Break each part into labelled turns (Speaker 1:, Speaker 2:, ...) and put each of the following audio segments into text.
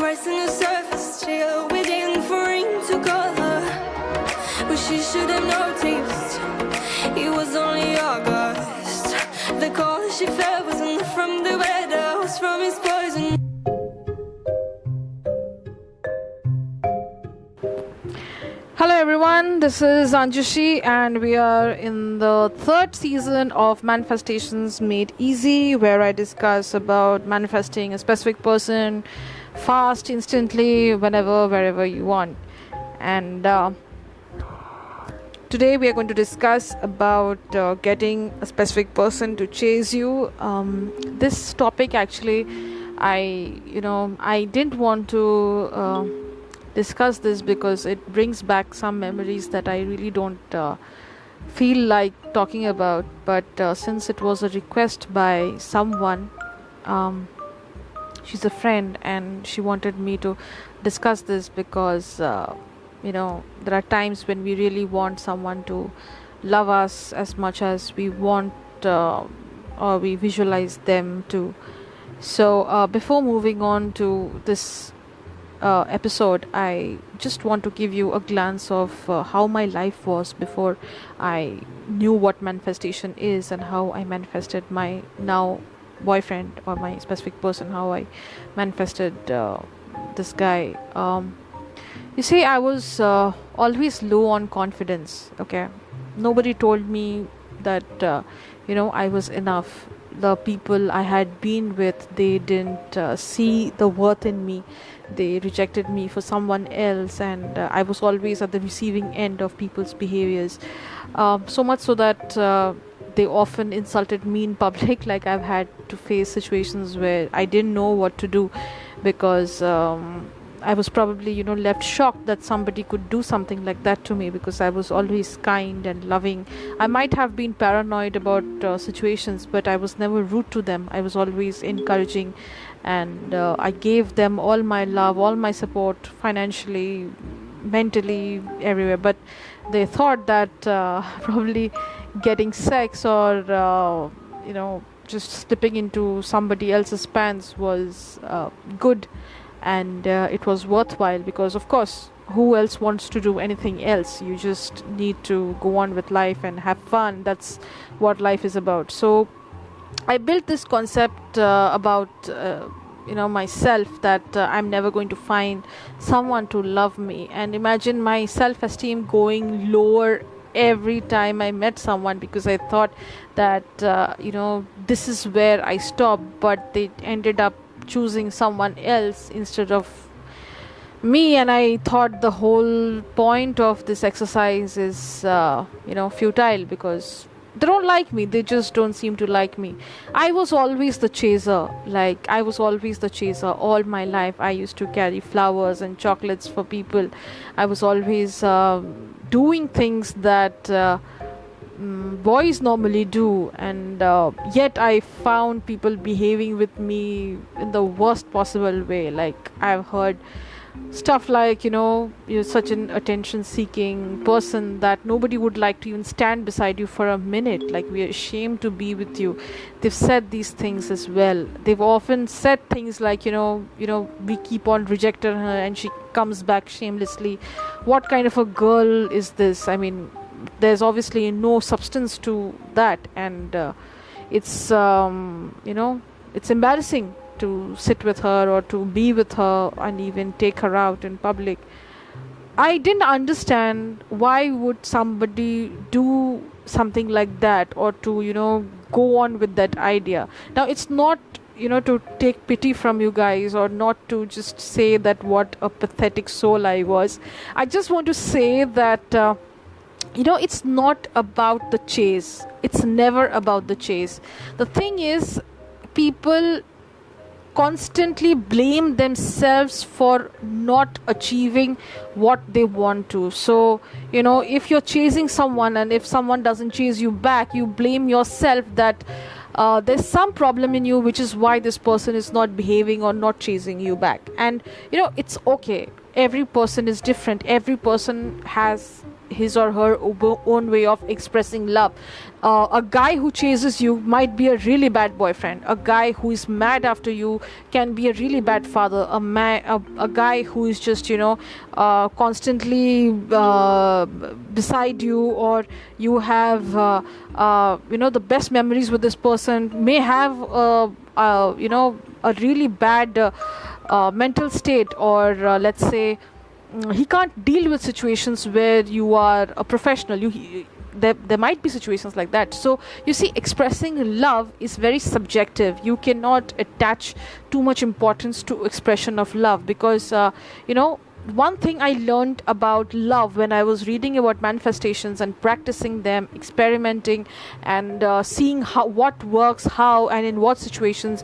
Speaker 1: Pricing the surface, chill, waiting for rain to color. But she should have noticed it was only August. The call she felt wasn't from the weather, was from his poison.
Speaker 2: Hello everyone, this is Anjashi and we are in the third season of Manifestations Made Easy, where I discuss about manifesting a specific person fast, instantly, whenever, wherever you want. And today we are going to discuss about getting a specific person to chase you. This topic actually, I didn't want to discuss this because it brings back some memories that I really don't feel like talking about, but since it was a request by someone, she's a friend and she wanted me to discuss this because there are times when we really want someone to love us as much as we want or we visualize them to. So before moving on to this episode, I just want to give you a glance of how my life was before I knew what manifestation is and how I manifested my now boyfriend or my specific person, how I manifested this guy. You see, I was always low on confidence. Okay, nobody told me that I was enough. The people I had been with, they didn't see the worth in me. They rejected me for someone else, and I was always at the receiving end of people's behaviors. So much so that they often insulted me in public. Like, I've had to face situations where I didn't know what to do because I was probably left shocked that somebody could do something like that to me, because I was always kind and loving. I might have been paranoid about situations, but I was never rude to them. I was always encouraging, and I gave them all my love, all my support, financially, mentally, everywhere. But they thought that probably getting sex or just slipping into somebody else's pants was good, and it was worthwhile, because of course who else wants to do anything else? You just need to go on with life and have fun. That's what life is about. So I built this concept about myself, that I'm never going to find someone to love me. And imagine my self-esteem going lower every time I met someone, because I thought that this is where I stop, but they ended up choosing someone else instead of me. And I thought the whole point of this exercise is futile, because they don't like me. They just don't seem to like me. I was always the chaser. All my life. I used to carry flowers and chocolates for people. I was always doing things that boys normally do, and yet I found people behaving with me in the worst possible way. Like, I've heard stuff like, you're such an attention seeking person that nobody would like to even stand beside you for a minute, like, we're ashamed to be with you. They've said these things as well. They've often said things like, we keep on rejecting her and she comes back shamelessly. What kind of a girl is this? I mean, there's obviously no substance to that, and it's it's embarrassing to sit with her or to be with her and even take her out in public. I didn't understand why would somebody do something like that, or to go on with that idea. Now, it's not to take pity from you guys, or not to just say that what a pathetic soul I was. I just want to say that it's not about the chase. It's never about the chase. The thing is, people constantly blame themselves for not achieving what they want to. So if you're chasing someone and if someone doesn't chase you back, you blame yourself that there's some problem in you, which is why this person is not behaving or not chasing you back. And it's okay. every person is different. Every person has his or her own way of expressing love. A guy who chases you might be a really bad boyfriend. A guy who is mad after you can be a really bad father. A guy who is just constantly beside you, or you have the best memories with this person, may have a really bad mental state, or let's say he can't deal with situations where you are a professional. There might be situations like that. So you see, expressing love is very subjective. You cannot attach too much importance to expression of love, because one thing I learned about love when I was reading about manifestations and practicing them, experimenting, and seeing what works, how and in what situations,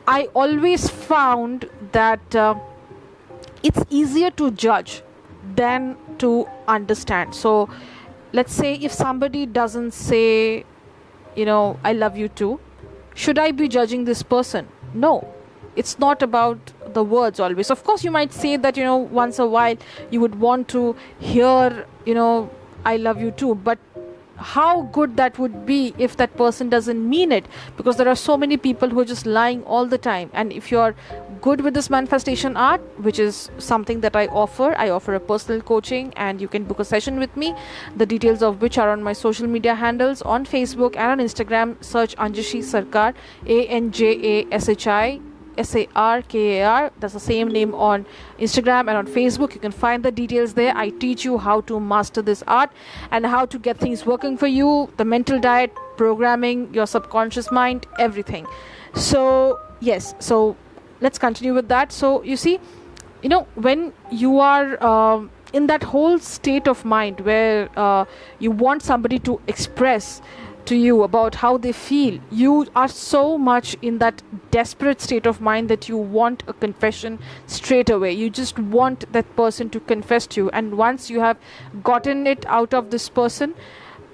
Speaker 2: I always found that it's easier to judge than to understand. So let's say if somebody doesn't say, I love you too, should I be judging this person? No, it's not about the words always. Of course, you might say that, once a while you would want to hear, I love you too, but how good that would be if that person doesn't mean it, because there are so many people who are just lying all the time. And if you're good with this manifestation art, which is something that I offer a personal coaching, and you can book a session with me, the details of which are on my social media handles on Facebook and on Instagram. Search Anjashi Sarkar, ANJASHI SARKAR. That's the same name on Instagram and on Facebook. You can find the details there. I teach you how to master this art and how to get things working for you, the mental diet, programming your subconscious mind, everything. So yes, so let's continue with that. So you see, when you are in that whole state of mind where you want somebody to express to you about how they feel, you are so much in that desperate state of mind that you want a confession straight away. You just want that person to confess to you, and once you have gotten it out of this person,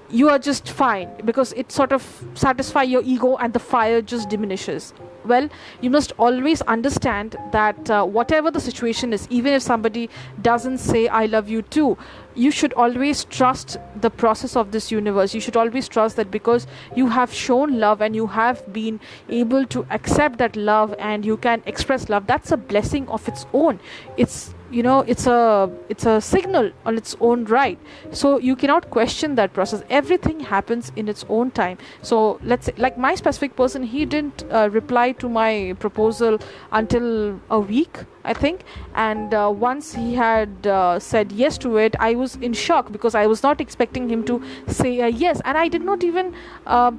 Speaker 2: you are just fine, because it sort of satisfies your ego and the fire just diminishes. Well, you must always understand that whatever the situation is, even if somebody doesn't say I love you too, you should always trust the process of this universe. You should always trust that because you have shown love and you have been able to accept that love and you can express love, that's a blessing of its own. It's it's a signal on its own right. So you cannot question that process. Everything happens in its own time. So let's say, like my specific person, he didn't reply to my proposal until a week, I think. And once he had said yes to it, I was in shock, because I was not expecting him to say yes. And I did not even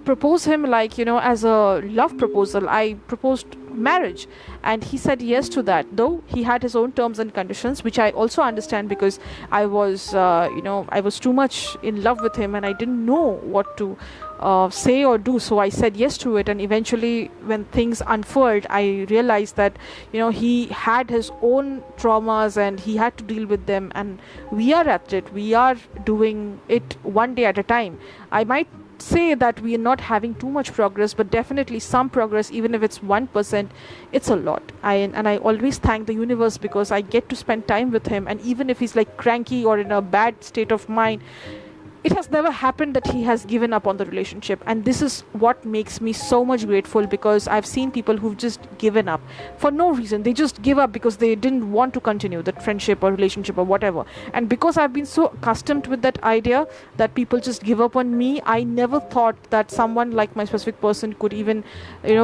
Speaker 2: propose him as a love proposal. I proposed marriage, and he said yes to that, though he had his own terms and conditions, which I also understand, because I was I was too much in love with him and I didn't know what to say or do. So I said yes to it, and eventually when things unfurled, I realized that he had his own traumas and he had to deal with them, and we are at it. We are doing it one day at a time. I might say that we are not having too much progress, but definitely some progress. Even if it's 1%, it's a lot. I always thank the universe, because I get to spend time with him, and even if he's like cranky or in a bad state of mind, it has never happened that he has given up on the relationship. And this is what makes me so much grateful, because I've seen people who've just given up for no reason. They just give up because they didn't want to continue that friendship or relationship or whatever. And because I've been so accustomed with that idea that people just give up on me, I never thought that someone like my specific person could even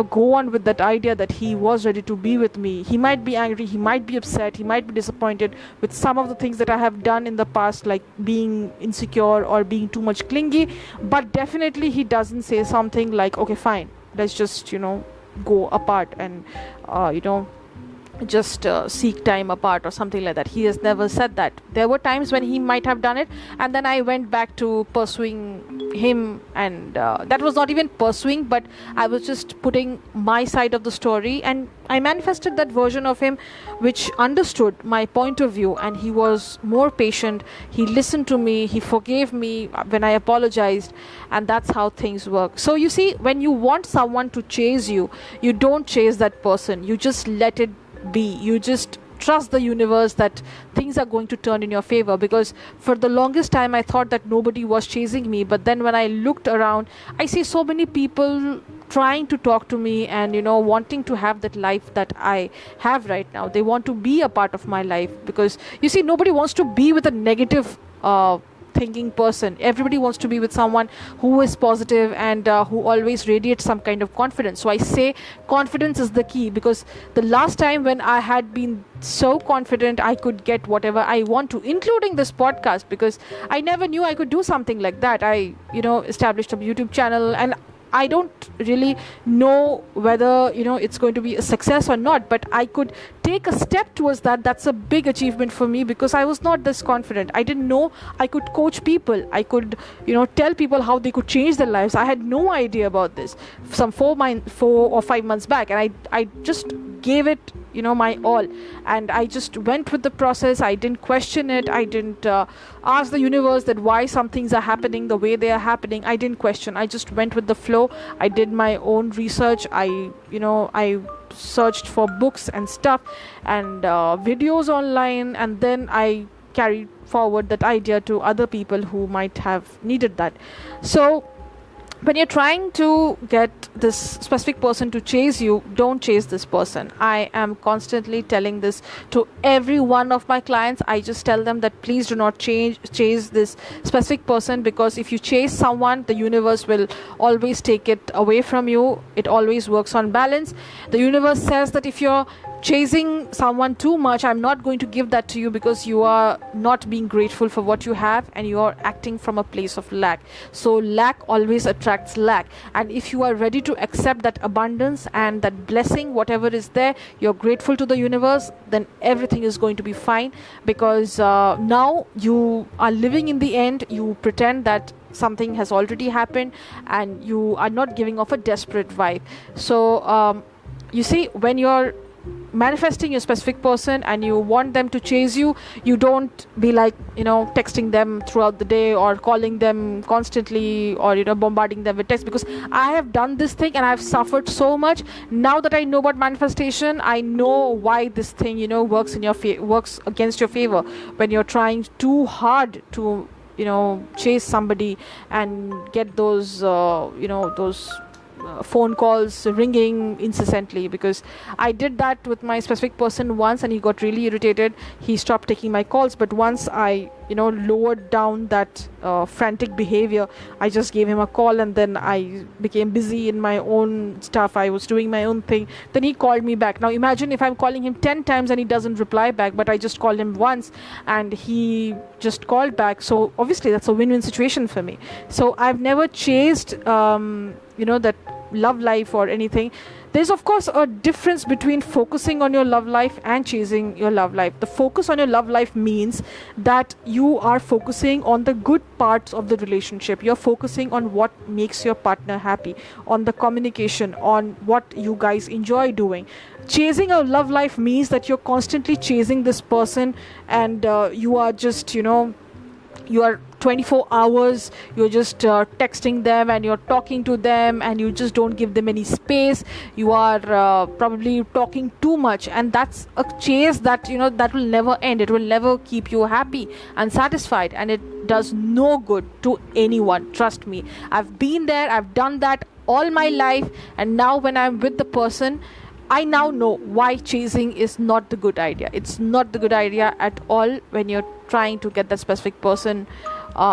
Speaker 2: go on with that idea that he was ready to be with me. He might be angry, he might be upset, he might be disappointed with some of the things that I have done in the past, like being insecure or being too much clingy, but definitely he doesn't say something like, okay fine, let's just go apart and just seek time apart or something like that. He has never said that. There were times when he might have done it, and then I went back to pursuing him, and that was not even pursuing, but I was just putting my side of the story, and I manifested that version of him which understood my point of view, and he was more patient. He listened to me, he forgave me when I apologized, and that's how things work. So you see, when you want someone to chase you, you don't chase that person, you just let it be. You just trust the universe that things are going to turn in your favor. Because for the longest time I thought that nobody was chasing me, but then when I looked around, I see so many people trying to talk to me and wanting to have that life that I have right now. They want to be a part of my life, because you see, nobody wants to be with a negative thinking person. Everybody wants to be with someone who is positive and who always radiates some kind of confidence. So I say confidence is the key, because the last time when I had been so confident I could get whatever I want to, including this podcast, because I never knew I could do something like that. I established a YouTube channel, and I don't really know whether it's going to be a success or not, but I could take a step towards that. That's a big achievement for me, because I was not this confident. I didn't know I could coach people. I could tell people how they could change their lives. I had no idea about this some 4 or 5 months back, and I just gave it my all, and I just went with the process. I didn't question it. I didn't ask the universe that why some things are happening the way they are happening. I didn't question. I just went with the flow. I did my own research. I searched for books and stuff and videos online, and then I carried forward that idea to other people who might have needed that. So when you're trying to get this specific person to chase you, don't chase this person. I am constantly telling this to every one of my clients. I just tell them that please do not chase this specific person, because if you chase someone, the universe will always take it away from you. It always works on balance. The universe says that if you're chasing someone too much, I'm not going to give that to you, because you are not being grateful for what you have and you are acting from a place of lack. So lack always attracts lack, and if you are ready to accept that abundance and that blessing, whatever is there, you're grateful to the universe, then everything is going to be fine. Because now you are living in the end. You pretend that something has already happened and you are not giving off a desperate vibe. So you see, when you're manifesting your specific person and you want them to chase you, you don't be like texting them throughout the day or calling them constantly or bombarding them with texts, because I have done this thing and I've suffered so much. Now that I know about manifestation, I know why this thing works in your works against your favor. When you're trying too hard to chase somebody and get those those phone calls ringing incessantly, because I did that with my specific person once and he got really irritated. He stopped taking my calls, but once I lowered down that frantic behavior, I just gave him a call, and then I became busy in my own stuff. I was doing my own thing. Then he called me back. Now imagine if I'm calling him 10 times and he doesn't reply back, but I just called him once and he just called back. So obviously that's a win-win situation for me. So I've never chased that love life or anything. There's of course a difference between focusing on your love life and chasing your love life. The focus on your love life means that you are focusing on the good parts of the relationship. You're focusing on what makes your partner happy, on the communication, on what you guys enjoy doing. Chasing a love life means that you're constantly chasing this person and you are just you are 24 hours, you're just texting them and you're talking to them and you just don't give them any space. You are probably talking too much, and that's a chase that that will never end. It will never keep you happy and satisfied, and it does no good to anyone. Trust me, I've been there, I've done that all my life, and now when I'm with the person, I now know why chasing is not the good idea. It's not the good idea at all when you're trying to get that specific person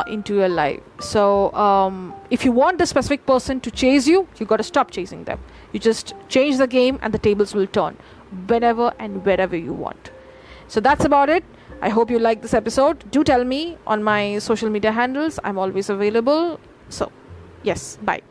Speaker 2: into your life. So if you want the specific person to chase you, you got to stop chasing them. You just change the game and the tables will turn whenever and wherever you want. So that's about it. I hope you liked this episode. Do tell me on my social media handles. I'm always available. So yes, bye.